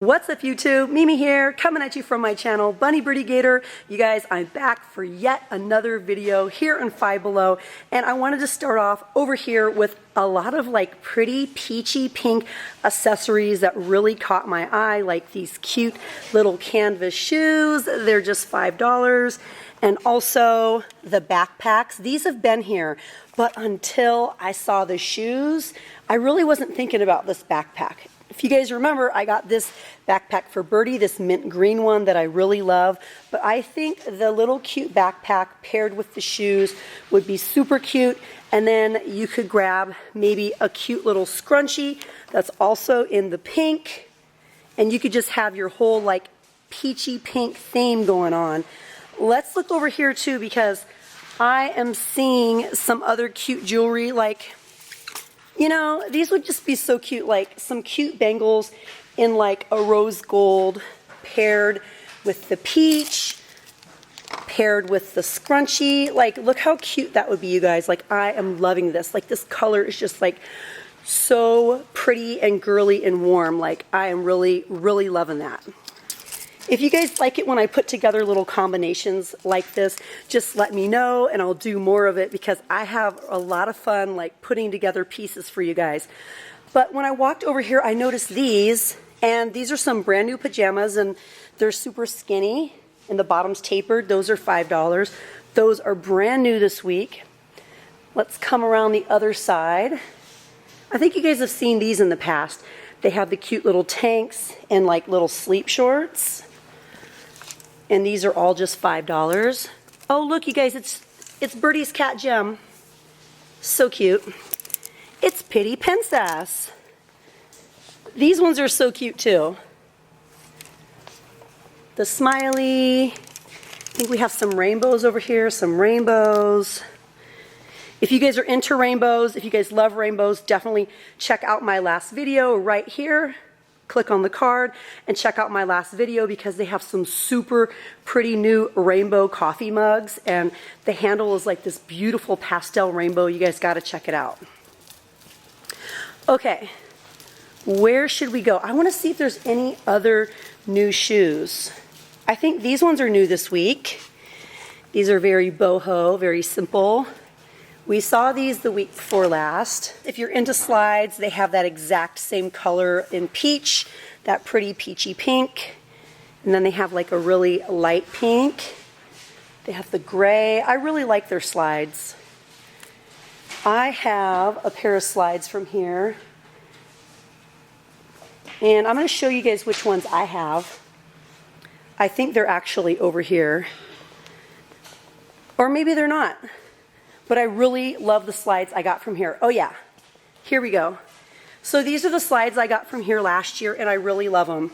What's up YouTube? Mimi here, coming at you from my channel, Bunny Birdie Gator. You guys, I'm back for yet another video here on Five Below, and I wanted to start off over here with a lot of like pretty peachy pink accessories that really caught my eye, like these cute little canvas shoes. They're just $5. And also the backpacks. These have been here, but until I saw the shoes, I really wasn't thinking about this backpack. If you guys remember, I got this backpack for Birdie, this mint green one that I really love. But I think the little cute backpack paired with the shoes would be super cute. And then you could grab maybe a cute little scrunchie that's also in the pink. And you could just have your whole like peachy pink theme going on. Let's look over here too, because I am seeing some other cute jewelry, like, you know, these would just be so cute, like some cute bangles in like a rose gold paired with the peach, paired with the scrunchie. Like, look how cute that would be, you guys. Like, I am loving this. Like, this color is just like so pretty and girly and warm. Like, I am really, really loving that. If you guys like it when I put together little combinations like this, just let me know and I'll do more of it, because I have a lot of fun like putting together pieces for you guys. But when I walked over here, I noticed these, and these are some brand new pajamas, and they're super skinny and the bottom's tapered. Those are $5. Those are brand new this week. Let's come around the other side. I think you guys have seen these in the past. They have the cute little tanks and like little sleep shorts. And these are all just $5. Oh, look, you guys, it's Birdie's cat Gem. So cute. It's Pitty Princess. These ones are so cute too. The smiley. I think we have some rainbows over here, some rainbows. If you guys are into rainbows, if you guys love rainbows, definitely check out my last video right here. Click on the card and check out my last video, because they have some super pretty new rainbow coffee mugs, and the handle is like this beautiful pastel rainbow. You guys got to check it out. Okay, where should we go? I want to see if there's any other new shoes. I think these ones are new this week. These are very boho, very simple. We saw these the week before last. If you're into slides, they have that exact same color in peach, that pretty peachy pink. And then they have like a really light pink. They have the gray. I really like their slides. I have a pair of slides from here. And I'm going to show you guys which ones I have. I think they're actually over here. Or maybe they're not. But I really love the slides I got from here. Oh yeah, here we go. So these are the slides I got from here last year, and I really love them.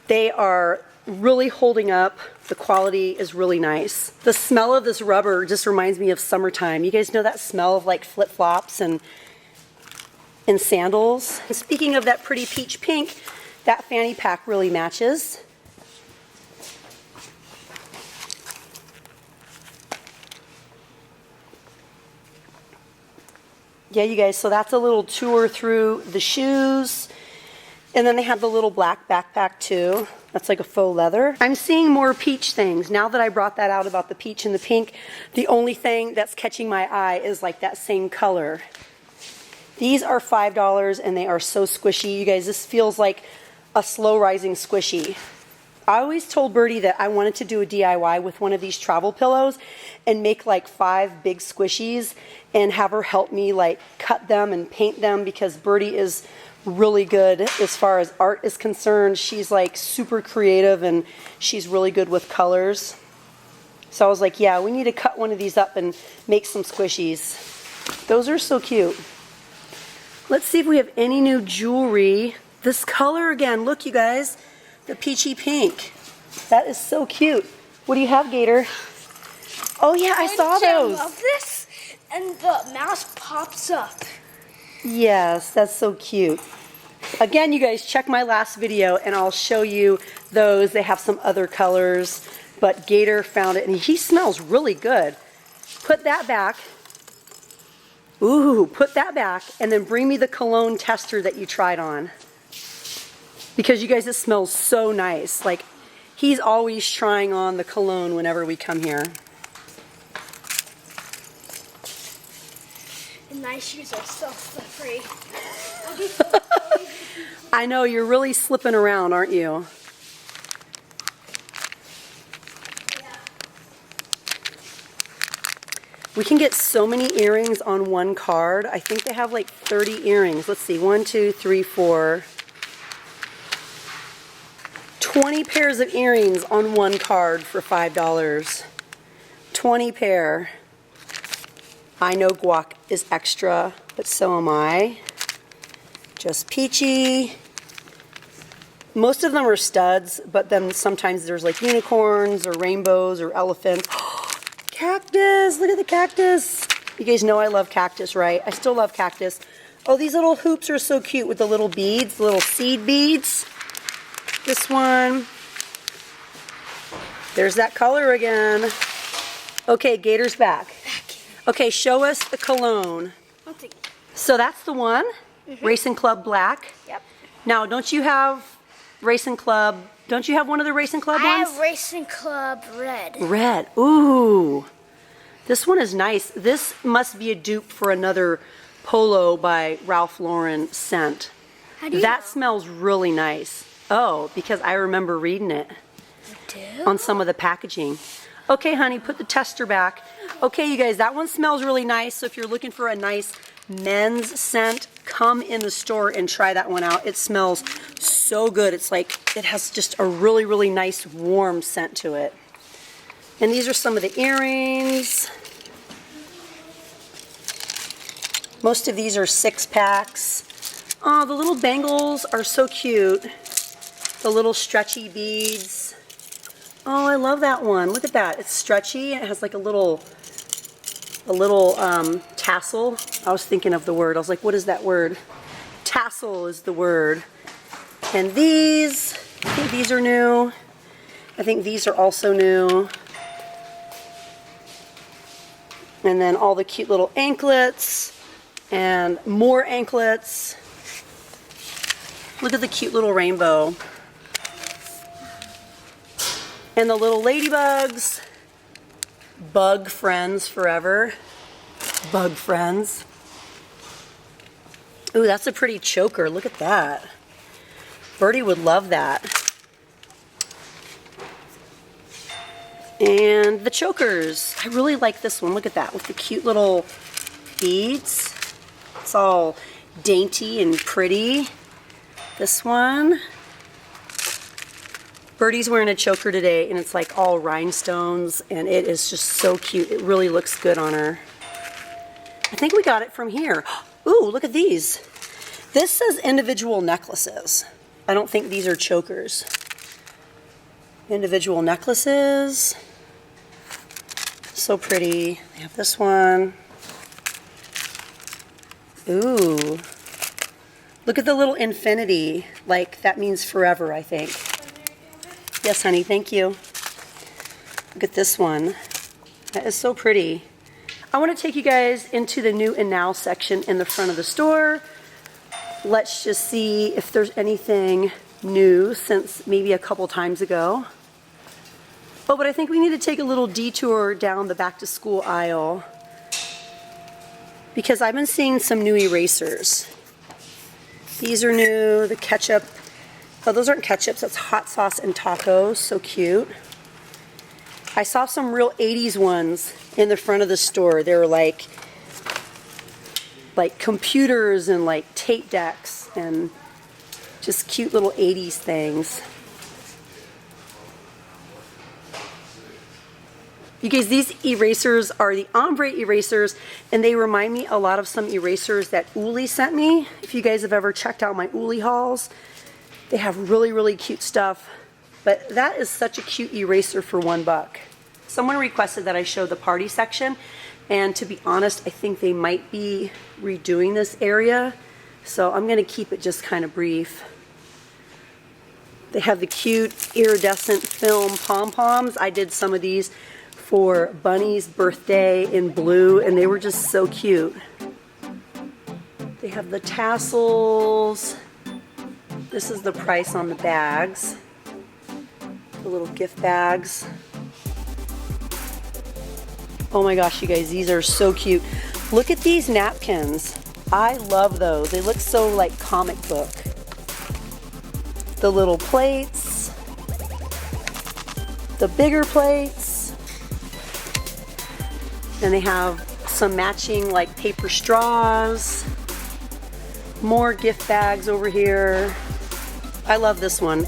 They are really holding up. The quality is really nice. The smell of this rubber just reminds me of summertime. You guys know that smell of like flip-flops and sandals? And speaking of that pretty peach pink, that fanny pack really matches. Yeah, you guys, so that's a little tour through the shoes. And then they have the little black backpack too. That's like a faux leather. I'm seeing more peach things. Now that I brought that out about the peach and the pink, the only thing that's catching my eye is like that same color. These are $5 and they are so squishy. You guys, this feels like a slow rising squishy. I always told Birdie that I wanted to do a DIY with one of these travel pillows and make like 5 big squishies and have her help me like cut them and paint them, because Birdie is really good as far as art is concerned. She's like super creative and she's really good with colors. So I was like, yeah, we need to cut one of these up and make some squishies. Those are so cute. Let's see if we have any new jewelry. This color again, look you guys. The peachy pink. That is so cute. What do you have, Gator? Oh yeah, I saw those. I love this, and the mouse pops up. Yes, that's so cute. Again, you guys, check my last video and I'll show you those. They have some other colors, but Gator found it and he smells really good. Put that back. Ooh, put that back and then bring me the cologne tester that you tried on. Because you guys, it smells so nice. Like, he's always trying on the cologne whenever we come here. And my shoes are so slippery. I know, you're really slipping around, aren't you? We can get so many earrings on one card. I think they have like 30 earrings. Let's see, 1, 2, 3, 4. 20 pairs of earrings on one card for $5. 20 pair. I know guac is extra, but so am I. Just Peachy. Most of them are studs, but then sometimes there's like unicorns or rainbows or elephants. Cactus! Look at the cactus! You guys know I love cactus, right? I still love cactus. Oh, these little hoops are so cute with the little beads, the little seed beads. This one. There's that color again. Okay, Gator's back. Okay, show us the cologne. So that's the one, Racing Club Black. Yep. Now, don't you have Racing Club, don't you have one of the Racing Club I ones? have Racing Club Red. Red, ooh. This one is nice. This must be a dupe for another Polo by Ralph Lauren scent. How do you That know? smells really nice. Oh, because I remember reading it on some of the packaging. Okay, honey, put the tester back. Okay, you guys, that one smells really nice. So if you're looking for a nice men's scent, come in the store and try that one out. It smells so good. It's like, it has just a really, really nice warm scent to it. And these are some of the earrings. Most of these are 6-packs. Oh, the little bangles are so cute. The little stretchy beads. Oh, I love that one. Look at that. It's stretchy. It has like a little tassel. I was thinking of the word. I was like, what is that word? Tassel is the word. And these, I think these are new. I think these are also new. And then all the cute little anklets and more anklets. Look at the cute little rainbow. And the little ladybugs. Bug friends forever. Bug friends. Ooh, that's a pretty choker. Look at that. Birdie would love that. And the chokers. I really like this one. Look at that with the cute little beads. It's all dainty and pretty. This one. Birdie's wearing a choker today, and it's like all rhinestones, and it is just so cute. It really looks good on her. I think we got it from here. Ooh, look at these. This says individual necklaces. I don't think these are chokers. Individual necklaces. So pretty. They have this one. Ooh. Look at the little infinity. Like, that means forever, I think. Yes, honey, thank you. Look at this one. That is so pretty. I want to take you guys into the new and now section in the front of the store. Let's just see if there's anything new since maybe a couple times ago. Oh, but I think we need to take a little detour down the back to school aisle because I've been seeing some new erasers. These are new, the ketchup. Oh, those aren't ketchups, that's hot sauce and tacos. So cute. I saw some real 80s ones in the front of the store. They were like computers and like tape decks and just cute little 80s things. You guys, these erasers are the ombre erasers, and they remind me a lot of some erasers that Uli sent me. If you guys have ever checked out my Uli hauls, they have really, really cute stuff. But that is such a cute eraser for $1. Someone requested that I show the party section, and to be honest, I think they might be redoing this area, so I'm going to keep it just kind of brief. They have the cute iridescent film pom-poms. I did some of these for Bunny's birthday in blue, and they were just so cute. They have the tassels. This is the price on the bags. The little gift bags. Oh my gosh, you guys, these are so cute. Look at these napkins. I love those. They look so like comic book. The little plates. The bigger plates. And they have some matching like paper straws. More gift bags over here. I love this one.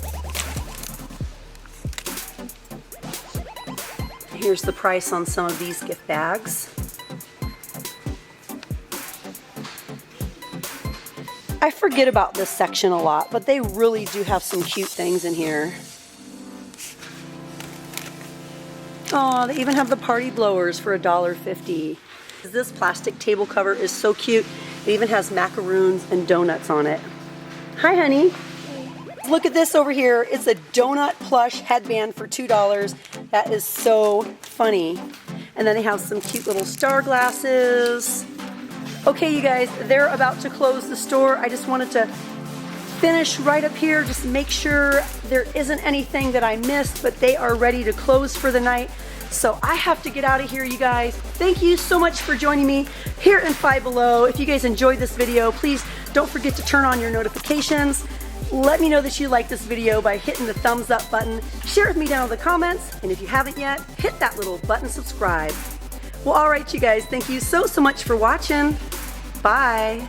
Here's the price on some of these gift bags. I forget about this section a lot, but they really do have some cute things in here. Oh, they even have the party blowers for $1.50. This plastic table cover is so cute. It even has macaroons and donuts on it. Hi, honey. Look at this over here. It's a donut plush headband for $2. That is so funny. And then they have some cute little star glasses. Okay, you guys, they're about to close the store. I just wanted to finish right up here, just make sure there isn't anything that I missed, but they are ready to close for the night. So I have to get out of here, you guys. Thank you so much for joining me here in Five Below. If you guys enjoyed this video, please don't forget to turn on your notifications. Let me know that you like this video by hitting the thumbs up button. Share it with me down in the comments. And if you haven't yet, hit that little button subscribe. Well, all right, you guys, thank you so much for watching. Bye.